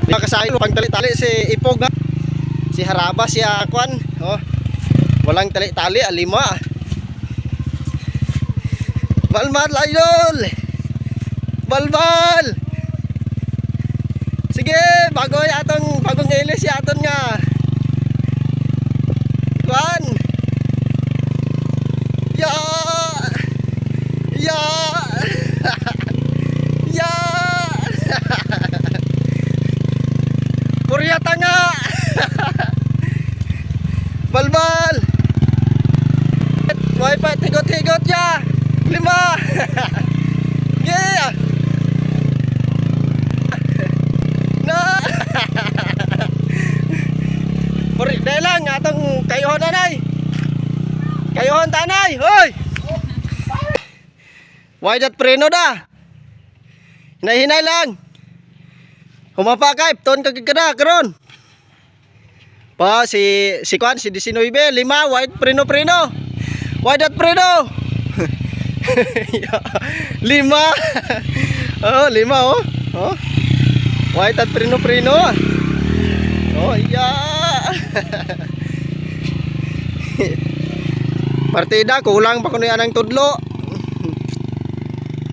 Kasain pang tali-tali si Ipog ha. Si Haraba si Akwan. Oh. Walang tali-tali, 5. Balbal idol. Balbal. Sige, bagong ilis aton nga. Kwan. Ya. Ya. Ya. Purya tanga. Balbal. Wifi tigot-tigot ya. 5. Yeah. Na. Puri dai lang atong kayuhon nanay. Kayuhon tanay. Hoy. Why that preno da? Hinay-hinay lang. Humapakay, ton kagigada karon. Pa si Kwan si 19, 5 white preno. Why that preno? 5. Oh, 5 oh. Oh. Why that preno? Oh, iya. Partida kulang pa kuno anang tudlo.